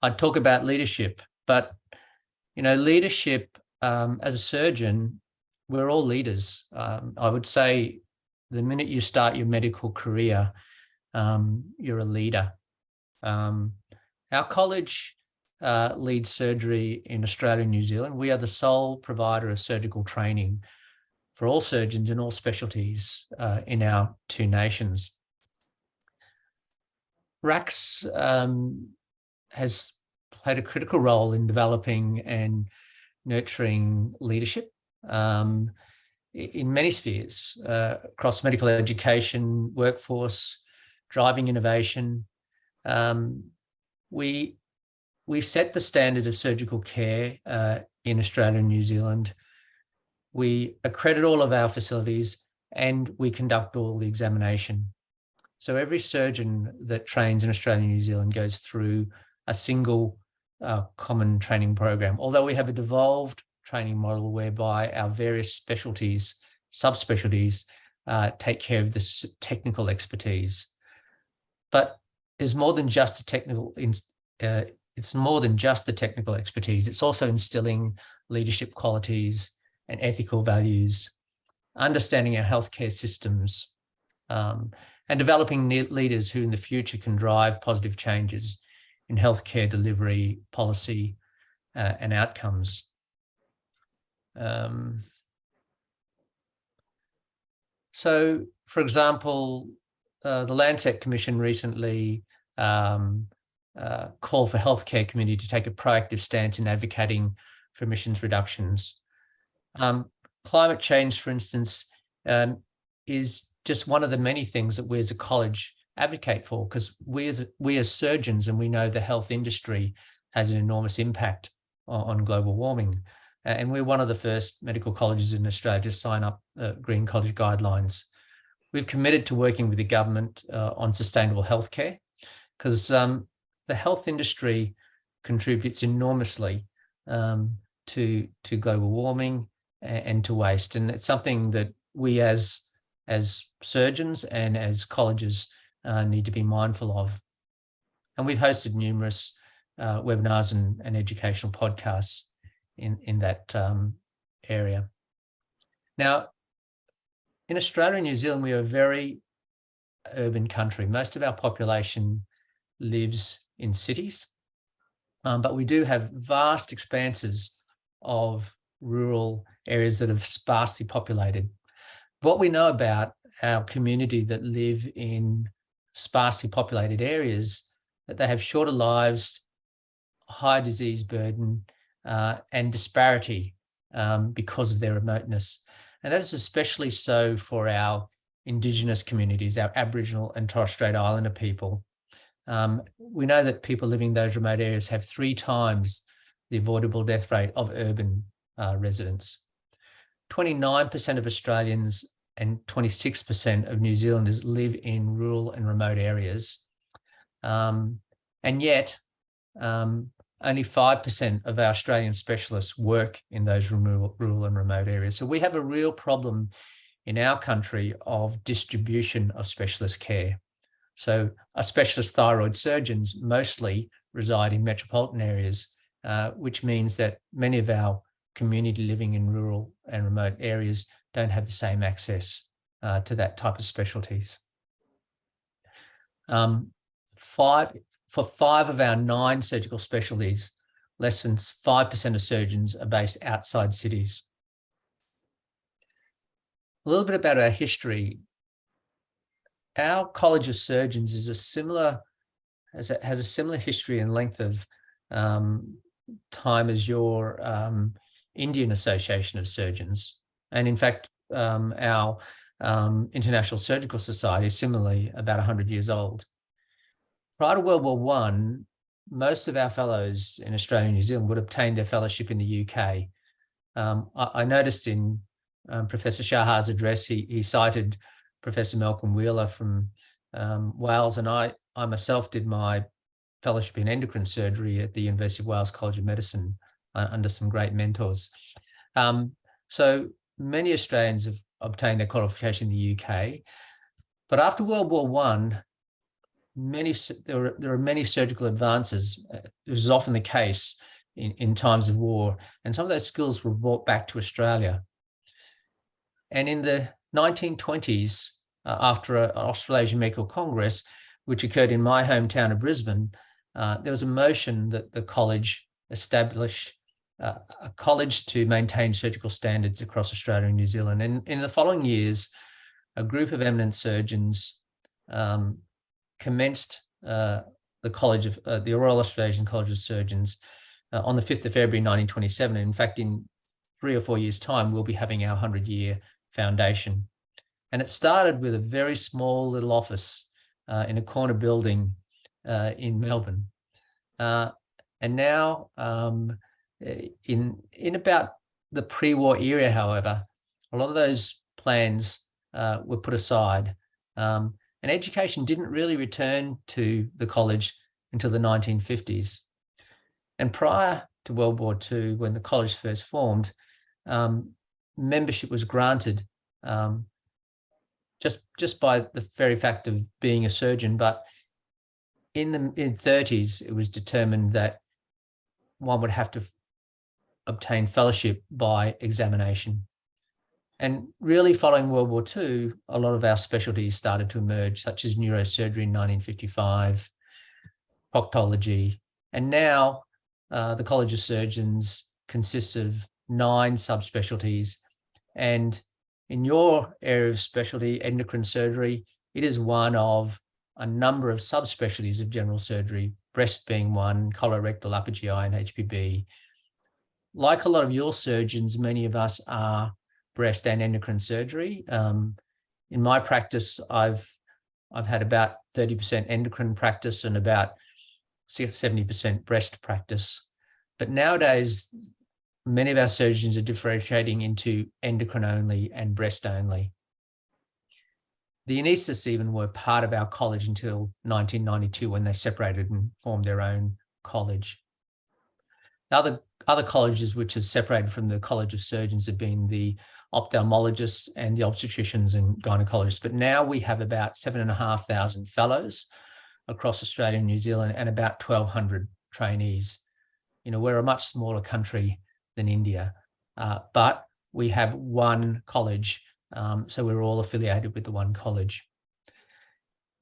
I'd talk about leadership, but, leadership, as a surgeon, we're all leaders. I would say the minute you start your medical career, you're a leader. Our college leads surgery in Australia and New Zealand. We are the sole provider of surgical training for all surgeons in all specialties in our two nations. RACS has played a critical role in developing and nurturing leadership in many spheres, across medical education, workforce, driving innovation. We set the standard of surgical care in Australia and New Zealand. We accredit all of our facilities and we conduct all the examination. So every surgeon that trains in Australia and New Zealand goes through a single common training program, although we have a devolved training model whereby our various specialties, subspecialties, take care of this technical expertise. But there's more than just the technical, it's more than just the technical expertise. It's also instilling leadership qualities and ethical values, understanding our healthcare systems, and developing leaders who in the future can drive positive changes in healthcare delivery, policy, and outcomes. So, for example, the Lancet Commission recently called for healthcare community to take a proactive stance in advocating for emissions reductions. Climate change, for instance, is just one of the many things that we as a college advocate for, because we as surgeons, and we know the health industry has an enormous impact on global warming. And we're one of the first medical colleges in Australia to sign up Green College Guidelines. We've committed to working with the government on sustainable healthcare, because the health industry contributes enormously to global warming and to waste. And it's something that we as surgeons and as colleges need to be mindful of. And we've hosted numerous webinars and educational podcasts in that area. Now, in Australia and New Zealand, we are a very urban country. Most of our population lives in cities, but we do have vast expanses of rural areas that are sparsely populated. What we know about our community that live in sparsely populated areas, that they have shorter lives, high disease burden, and disparity because of their remoteness. And that is especially so for our Indigenous communities, our Aboriginal and Torres Strait Islander people. We know that people living in those remote areas have 3 times the avoidable death rate of urban residents. 29% of Australians and 26% of New Zealanders live in rural and remote areas. And yet, only 5% of our Australian specialists work in those rural and remote areas. So we have a real problem in our country of distribution of specialist care. So our specialist thyroid surgeons mostly reside in metropolitan areas, which means that many of our community living in rural and remote areas don't have the same access to that type of specialties. For 5 of our 9 surgical specialties, less than 5% of surgeons are based outside cities. A little bit about our history. Our College of Surgeons is has a similar history and length of time as your Indian Association of Surgeons. And in fact, our International Surgical Society is similarly about 100 years old. Prior to World War I, most of our fellows in Australia and New Zealand would obtain their fellowship in the UK. I noticed in Professor Shahar's address, he cited Professor Malcolm Wheeler from Wales, and I myself did my fellowship in endocrine surgery at the University of Wales College of Medicine under some great mentors. So many Australians have obtained their qualification in the UK. But after World War I, there are many surgical advances. This is often the case in times of war, and some of those skills were brought back to Australia. And in the 1920s, after an Australasian Medical Congress, which occurred in my hometown of Brisbane, there was a motion that the college establish a college to maintain surgical standards across Australia and New Zealand. And in the following years, a group of eminent surgeons commenced the Royal Australasian College of Surgeons on the 5th of February 1927. In fact, in 3 or 4 years' time, we'll be having our 100-year foundation. And it started with a very small little office in a corner building in Melbourne. And now, in about the pre-war era, however, a lot of those plans were put aside. And education didn't really return to the college until the 1950s. And prior to World War II, when the college first formed, membership was granted just by the very fact of being a surgeon. But in the mid-30s, it was determined that one would have to obtain fellowship by examination. And really, following World War II, a lot of our specialties started to emerge, such as neurosurgery in 1955, proctology. And now the College of Surgeons consists of 9 subspecialties. And in your area of specialty, endocrine surgery, it is one of a number of subspecialties of general surgery, breast being one, colorectal, upper GI, and HPB. Like a lot of your surgeons, many of us are breast and endocrine surgery. In my practice, I've had about 30% endocrine practice and about 70% breast practice. But nowadays, many of our surgeons are differentiating into endocrine only and breast only. The anaesthetists even were part of our college until 1992, when they separated and formed their own college. Other colleges which have separated from the College of Surgeons have been the ophthalmologists and the obstetricians and gynecologists. But now we have about 7,500 fellows across Australia and New Zealand, and about 1,200 trainees. We're a much smaller country than India, but we have one college, so we're all affiliated with the one college.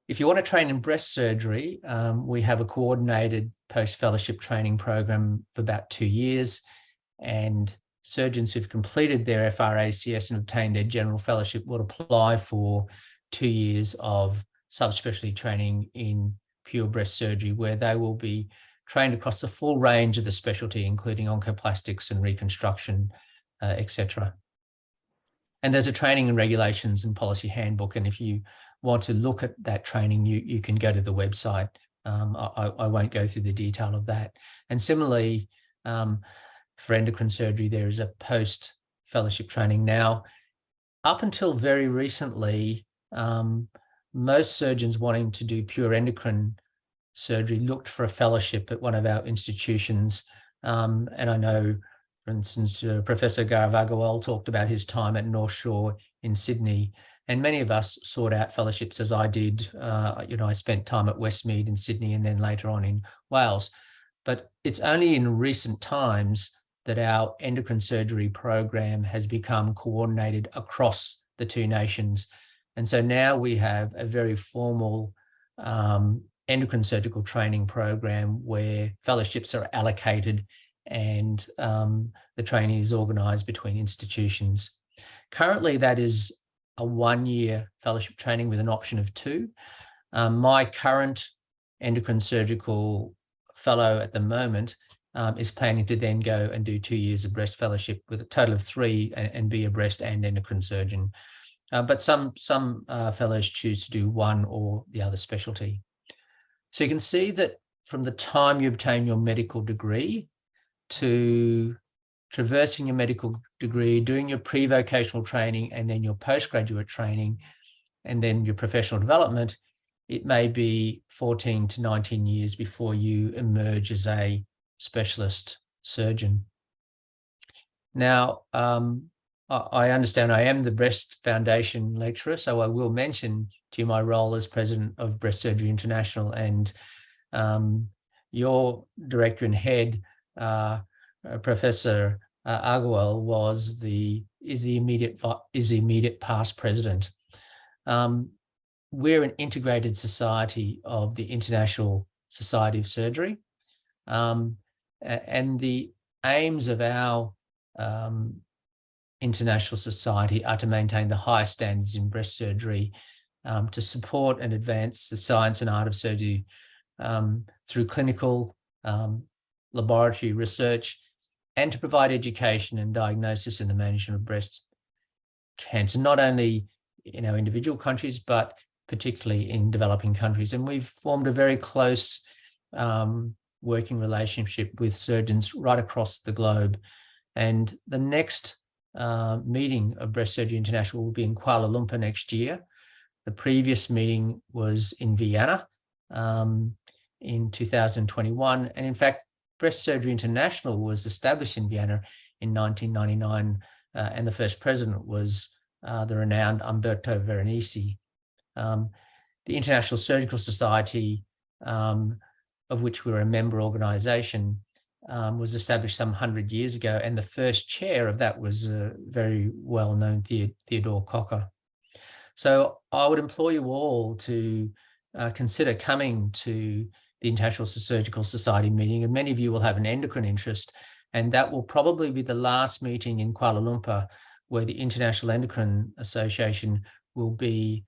If you want to train in breast surgery, we have a coordinated post-fellowship training program for about 2 years, and surgeons who've completed their FRACS and obtained their general fellowship will apply for 2 years of subspecialty training in pure breast surgery, where they will be trained across the full range of the specialty, including oncoplastics and reconstruction, etc. And there's a training and regulations and policy handbook. And if you want to look at that training, you can go to the website. I won't go through the detail of that. And similarly, for endocrine surgery, there is a post-fellowship training. Now, up until very recently, most surgeons wanting to do pure endocrine surgery looked for a fellowship at one of our institutions. And I know, for instance, Professor Gaurav Agarwal talked about his time at North Shore in Sydney, and many of us sought out fellowships, as I did. I spent time at Westmead in Sydney and then later on in Wales. But it's only in recent times that our endocrine surgery program has become coordinated across the 2 nations. And so now we have a very formal endocrine surgical training program where fellowships are allocated and the training is organised between institutions. Currently, that is a 1-year fellowship training with an option of 2. My current endocrine surgical fellow at the moment is planning to then go and do 2 years of breast fellowship with a total of 3 and be a breast and endocrine surgeon. But some fellows choose to do one or the other specialty. So you can see that from the time you obtain your medical degree to traversing your medical degree, doing your pre-vocational training, and then your postgraduate training, and then your professional development, it may be 14 to 19 years before you emerge as a specialist surgeon. Now, I understand I am the Breast Foundation lecturer, so I will mention to my role as president of Breast Surgery International, and your director and head, Professor Agarwal, is the immediate past president. We're an integrated society of the International Society of Surgery, and the aims of our international society are to maintain the highest standards in breast surgery, to support and advance the science and art of surgery through clinical laboratory research, and to provide education and diagnosis in the management of breast cancer, not only in our individual countries, but particularly in developing countries. And we've formed a very close working relationship with surgeons right across the globe. And the next meeting of Breast Surgery International will be in Kuala Lumpur next year. The previous meeting was in Vienna in 2021. And in fact, Breast Surgery International was established in Vienna in 1999, and the first president was the renowned Umberto Veronese. The International Surgical Society, of which we were a member organisation, was established some 100 years ago, and the first chair of that was a very well-known Theodore Cocker. So I would implore you all to consider coming to the International Surgical Society meeting, and many of you will have an endocrine interest, and that will probably be the last meeting in Kuala Lumpur where the International Endocrine Association will be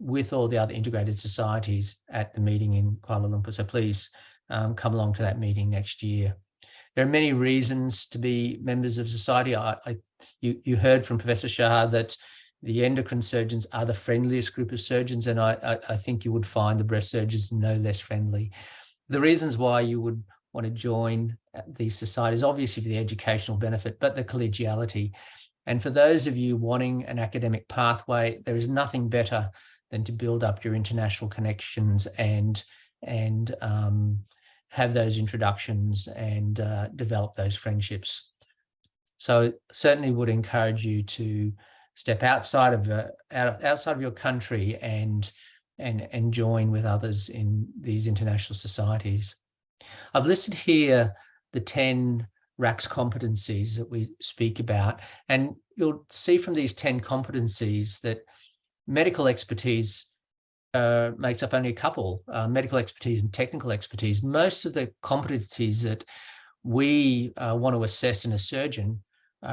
with all the other integrated societies at the meeting in Kuala Lumpur. So please come along to that meeting next year. There are many reasons to be members of society. You heard from Professor Shah that the endocrine surgeons are the friendliest group of surgeons, and I think you would find the breast surgeons no less friendly. The reasons why you would want to join these societies, obviously for the educational benefit, but the collegiality. And for those of you wanting an academic pathway, there is nothing better than to build up your international connections and have those introductions and develop those friendships. So certainly would encourage you to step outside of your country and join with others in these international societies. I've listed here the 10 RACS competencies that we speak about, and you'll see from these 10 competencies that medical expertise makes up only a couple, medical expertise and technical expertise. Most of the competencies that we want to assess in a surgeon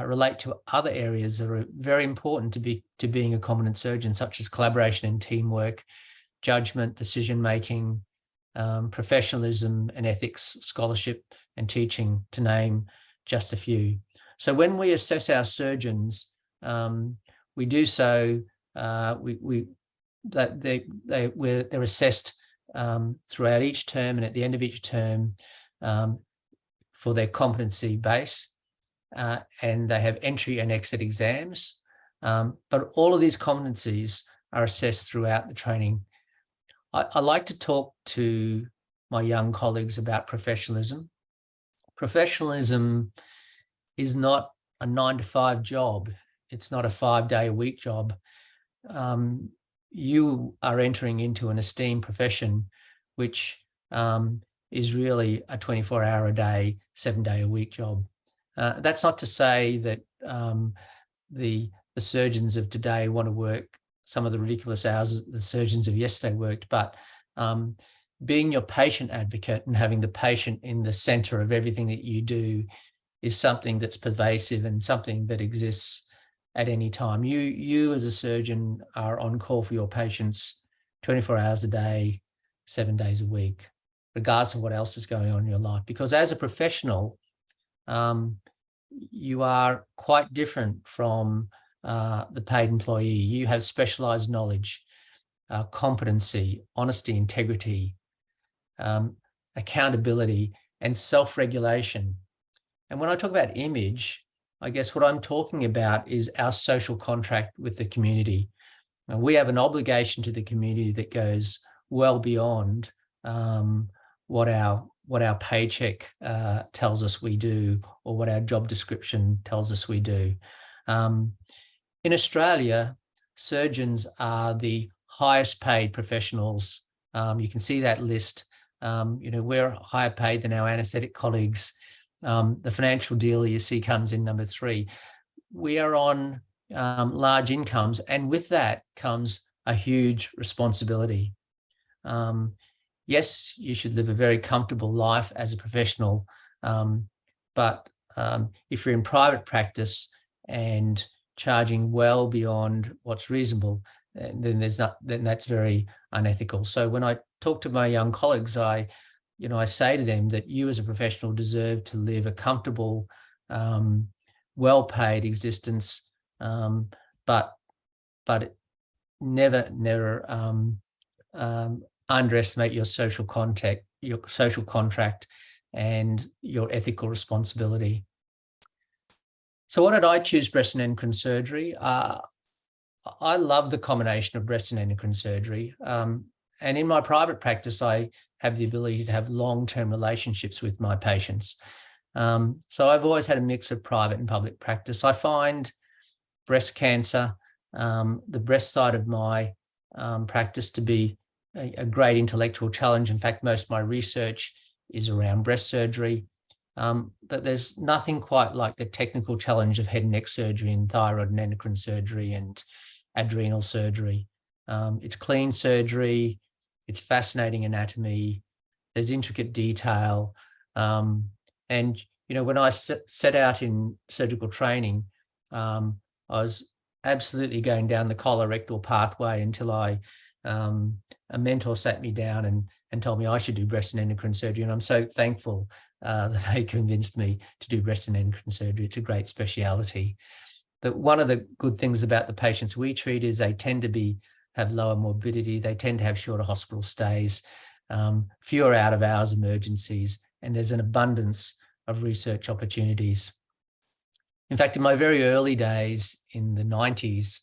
relate to other areas that are very important to being a competent surgeon, such as collaboration and teamwork, judgment, decision-making, professionalism and ethics, scholarship and teaching, to name just a few. So when we assess our surgeons, we do so, they're assessed throughout each term and at the end of each term for their competency base. And they have entry and exit exams. But all of these competencies are assessed throughout the training. I like to talk to my young colleagues about professionalism. Professionalism is not a 9-to-5 job. It's not a 5-day-a-week job. You are entering into an esteemed profession, which is really a 24-hour-a-day, 7-day-a-week job. That's not to say that the surgeons of today want to work some of the ridiculous hours the surgeons of yesterday worked, but being your patient advocate and having the patient in the center of everything that you do is something that's pervasive and something that exists at any time. You as a surgeon are on call for your patients 24 hours a day, 7 days a week, regardless of what else is going on in your life. Because as a professional, you are quite different from the paid employee. You have specialized knowledge, competency, honesty, integrity, accountability, and self-regulation. And when I talk about image, I guess what I'm talking about is our social contract with the community. And we have an obligation to the community that goes well beyond what our paycheck tells us we do, or what our job description tells us we do. In Australia, surgeons are the highest paid professionals. You can see that list. We're higher paid than our anaesthetic colleagues. The financial dealer you see comes in number 3. We are on large incomes, and with that comes a huge responsibility. Yes, you should live a very comfortable life as a professional, but if you're in private practice and charging well beyond what's reasonable, then that's very unethical. So when I talk to my young colleagues, I say to them that you as a professional deserve to live a comfortable, well-paid existence, but never underestimate your social contract, and your ethical responsibility. So why did I choose breast and endocrine surgery? I love the combination of breast and endocrine surgery. And in my private practice, I have the ability to have long-term relationships with my patients. So I've always had a mix of private and public practice. I find breast cancer, the breast side of my practice, to be a great intellectual challenge. In fact, most of my research is around breast surgery. But there's nothing quite like the technical challenge of head and neck surgery and thyroid and endocrine surgery and adrenal surgery. It's clean surgery. It's fascinating anatomy. There's intricate detail. And, when I set out in surgical training, I was absolutely going down the colorectal pathway until a mentor sat me down and told me I should do breast and endocrine surgery. And I'm so thankful that they convinced me to do breast and endocrine surgery. It's a great speciality. But one of the good things about the patients we treat is they tend to have lower morbidity. They tend to have shorter hospital stays, fewer out-of-hours emergencies, and there's an abundance of research opportunities. In fact, in my very early days in the 90s,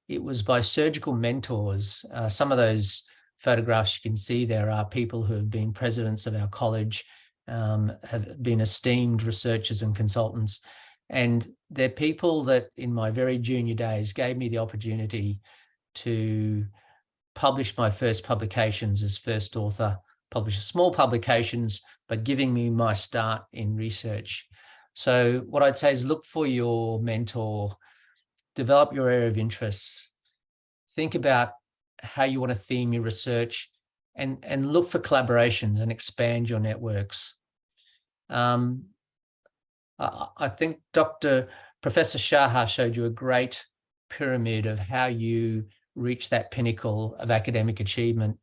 it was by surgical mentors. Some of those photographs you can see there are people who have been presidents of our college, have been esteemed researchers and consultants. And they're people that in my very junior days gave me the opportunity to publish my first publications as first author, publish small publications, but giving me my start in research. So what I'd say is look for your mentor, develop your area of interests, think about how you want to theme your research, and look for collaborations and expand your networks. I think Professor Shah showed you a great pyramid of how you reach that pinnacle of academic achievement.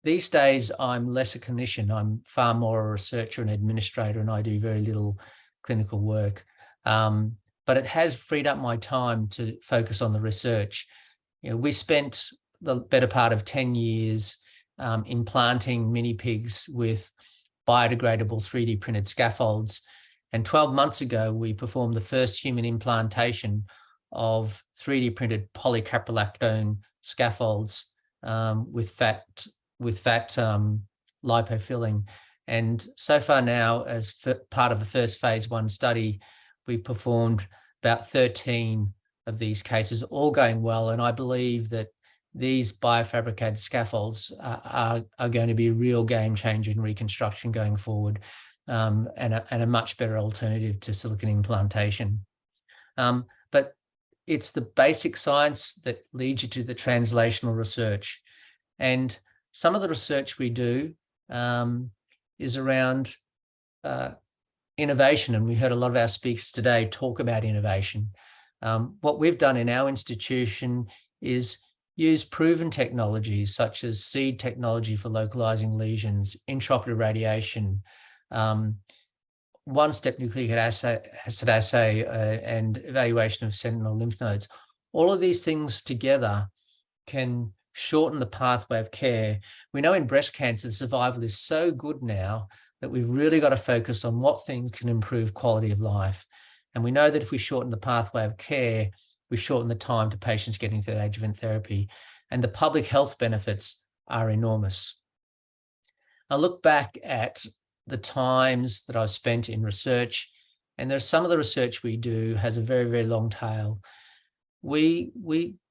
These days, I'm less a clinician. I'm far more a researcher and administrator, and I do very little clinical work. But it has freed up my time to focus on the research. We spent the better part of 10 years implanting mini pigs with biodegradable 3D printed scaffolds. And 12 months ago, we performed the first human implantation of 3D printed polycaprolactone scaffolds with fat lipofilling. And so far now, as part of the first phase 1 study, we've performed about 13 of these cases, all going well. And I believe that these biofabricated scaffolds are going to be a real game changer in reconstruction going forward, and a much better alternative to silicone implantation. But it's the basic science that leads you to the translational research. And some of the research we do is around innovation. And we heard a lot of our speakers today talk about innovation. What we've done in our institution is use proven technologies such as seed technology for localizing lesions, intraoperative radiation, one-step nucleic acid assay, and evaluation of sentinel lymph nodes. All of these things together can shorten the pathway of care. We know in breast cancer, the survival is so good now that we've really got to focus on what things can improve quality of life. And we know that if we shorten the pathway of care, we shorten the time to patients getting to adjuvant therapy. And the public health benefits are enormous. I look back at the times that I've spent in research, and there's some of the research we do has a very, very long tail. we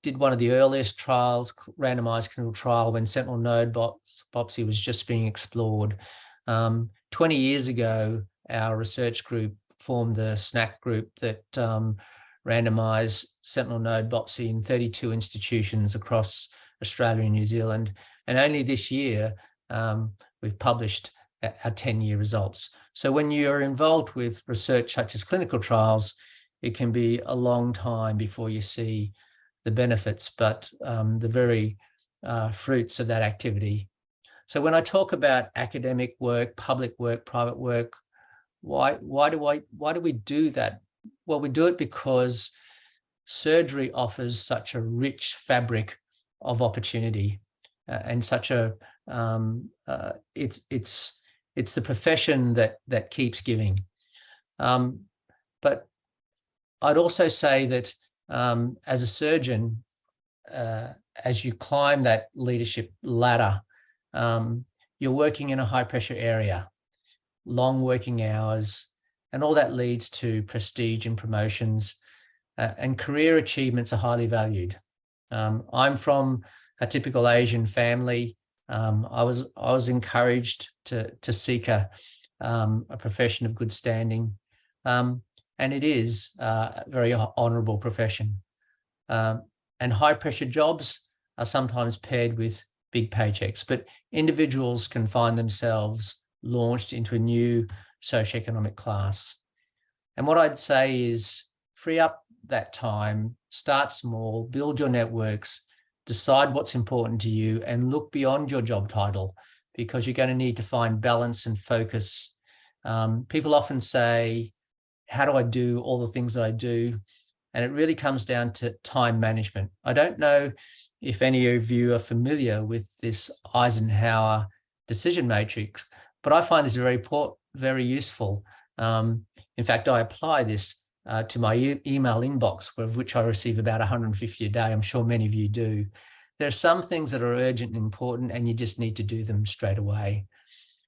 did one of the earliest trials, randomized clinical trial, when sentinel node biopsy was just being explored. 20 years ago, our research group formed the SNAC group that randomized sentinel node biopsy in 32 institutions across Australia and New Zealand. And only this year, we've published our 10-year results. So when you're involved with research such as clinical trials, it can be a long time before you see the benefits, but the very fruits of that activity. So when I talk about academic work, public work, private work, why do we do that? Well, we do it because surgery offers such a rich fabric of opportunity, and such a it's the profession that keeps giving. But I'd also say that as a surgeon, as you climb that leadership ladder, you're working in a high pressure area, long working hours, and all that leads to prestige and promotions, and career achievements are highly valued. I'm from a typical Asian family. I was encouraged to seek a profession of good standing, and it is a very honourable profession. And high pressure jobs are sometimes paired with big paychecks, but individuals can find themselves launched into a new socioeconomic class. And what I'd say is free up that time, start small, build your networks, decide what's important to you, and look beyond your job title, because you're going to need to find balance and focus. People often say, how do I do all the things that I do? And it really comes down to time management. I don't know if any of you are familiar with this Eisenhower decision matrix, but I find this very useful. In fact, I apply this to my email inbox, of which I receive about 150 a day. I'm sure many of you do. There are some things that are urgent and important, and you just need to do them straight away.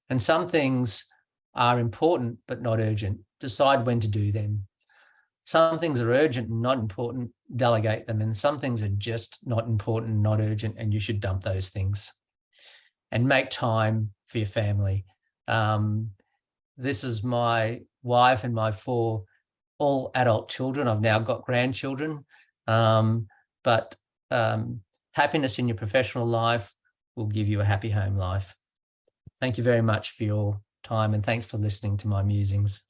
And some things are important, but not urgent. Decide when to do them. Some things are urgent and not important, delegate them. And some things are just not important, not urgent, and you should dump those things. And make time for your family. This is my wife and my 4 all adult children. I've now got grandchildren, but happiness in your professional life will give you a happy home life. Thank you very much for your time, and thanks for listening to my musings.